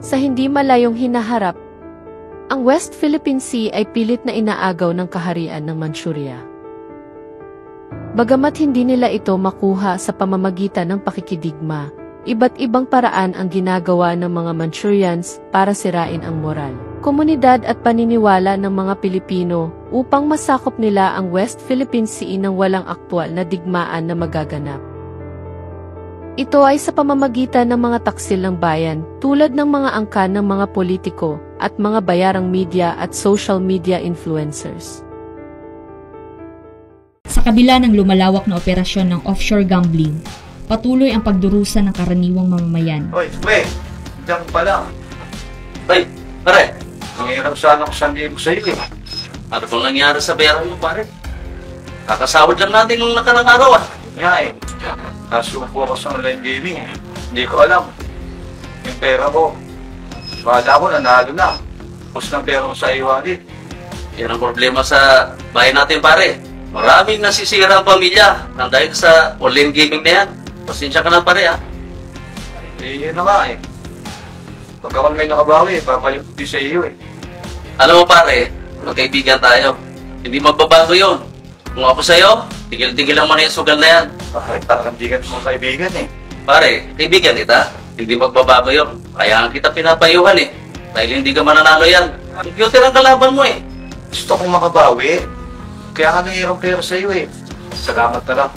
Sa hindi malayong hinaharap, ang West Philippine Sea ay pilit na inaagaw ng kaharian ng Manchuria. Bagamat hindi nila ito makuha sa pamamagitan ng pakikidigma, iba't ibang paraan ang ginagawa ng mga Manchurians para sirain ang moral, komunidad at paniniwala ng mga Pilipino upang masakop nila ang West Philippine Sea nang walang aktwal na digmaan na magaganap. Ito ay sa pamamagitan ng mga taksil ng bayan, tulad ng mga angkan ng mga politiko at mga bayarang media at social media influencers. Sa kabila ng lumalawak na operasyon ng offshore gambling, patuloy ang pagdurusa ng karaniwang mamamayan. Hoy, diyan ka pala. Hoy, pare, nangyayarap sana ako sandibo sa iyo eh. Ano bang nangyari sa pera mo, pare? Kakasawad lang natin nung nakarang araw ah. Nga eh. Nasuko ako sa online gaming eh. Hindi ko alam. Yung pera ko. Wala ko, nanalo na. Tapos ng pera ko sa iwalit. Yan ang problema sa bayan natin, pare. Maraming nasisira ang pamilya nang dahil sa online gaming na yan. Pasensya ka na, pare, ha? Eh, yun na nga eh. Pag ako may nakabawi, papayuti sa iyo eh. Alam mo, pare, magkaibigan tayo. Hindi magbabago yun. Kung ako sa'yo, tigil-tigil lang mo na yung sugal na yan. Bakit parang di ka mong kaibigan eh. Pare, kaibigan kita. Hindi magbabago yun. Kaya nga kita pinapayuhan eh. Dahil hindi ka mananalo yan. Computer ang kalaban mo eh. Gusto kong makabawi. Kaya ka nangirang pera sa iyo eh. Salamat na lang.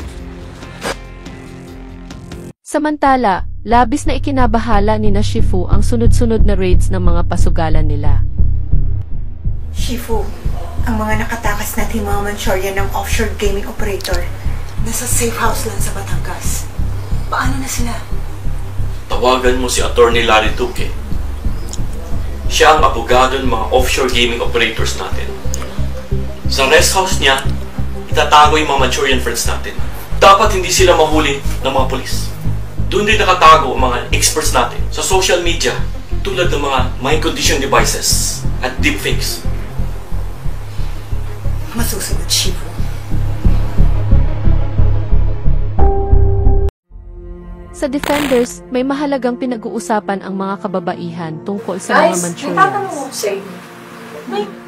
Samantala, labis na ikinabahala ni Shifu ang sunod-sunod na raids ng mga pasugalan nila. Shifu, ang mga nakatakas natin mga Manchurian ng offshore gaming operator, nasa safe house lang sa Batangas. Paano na sila? Tawagan mo si Attorney Larry Duque. Siya ang abogado ng mga offshore gaming operators natin. Sa rest house niya, itatago yung mga Manchurian friends natin. Dapat hindi sila mahuli ng mga polis. Doon din nakatago ang mga experts natin sa social media tulad ng mga mind condition devices at deepfakes. Masusunod, Shifu. Sa Defenders, may mahalagang pinag-uusapan ang mga kababaihan tungkol sa mga Manchurians. Guys, may tatanong ako sa inyo.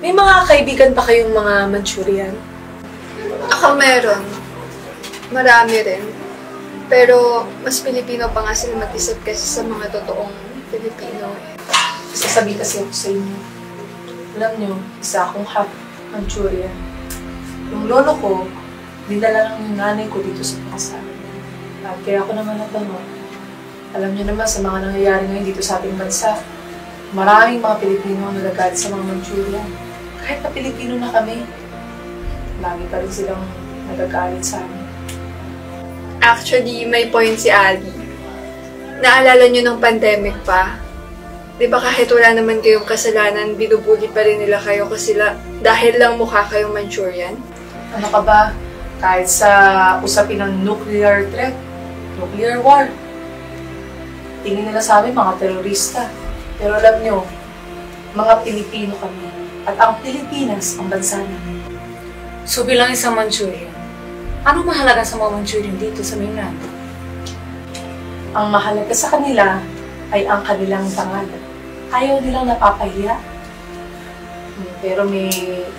May mga kaibigan pa kayong mga Manchurian? Ako meron. Marami rin. Pero mas Pilipino pa nga sila mag-isip kasi sa mga totoong Pilipino. Sasabi kasi ako sa inyo. Alam nyo, isa akong half Manchurian. Yung lolo ko, dinala lang yung nanay ko dito sa kasal. At kaya ako naman natanong, alam niyo naman sa mga nangyayari ngayon dito sa ating bansa, maraming mga Pilipino ang nalagad sa mga Manchurian. Kahit na Pilipino na kami, lagi pa rin silang nagagalit sa amin. Actually, may point si Ali. Naalala niyo ng pandemic pa? Di ba kahit wala naman kayong kasalanan, binubuli pa rin nila kayo kasi dahil lang mukha kayong Manchurian? Ano ka ba? Kahit sa usapin ng nuclear threat, nuclear war, tingin nila sa amin mga terorista. Pero alam nyo, mga Pilipino kami. At ang Pilipinas ang bansa namin. So bilang isang Manchurian, anong mahalaga sa mga Manchurian dito sa mainland? Ang mahalaga sa kanila ay ang kanilang pangalan. Ayaw nilang napapahiya. Pero may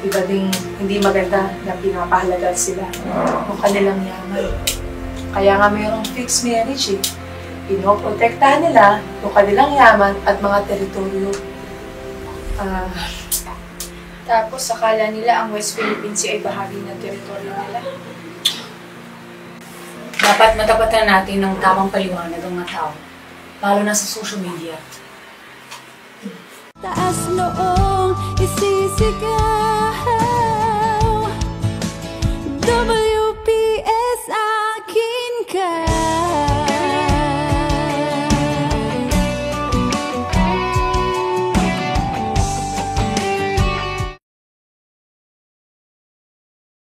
iba ding hindi maganda na pinapahalagan sila ng kanilang yaman. Kaya nga mayroong fixed marriage eh. Pinoprotektahan nila yung kanilang yaman at mga teritoryo. Tapos akala nila ang West Philippine Sea ay bahagi ng teritoryo nila. Dapat matapatan natin ng tamang paliwanag ang mga tao, lalo na sa social media. Taas noong isisigaw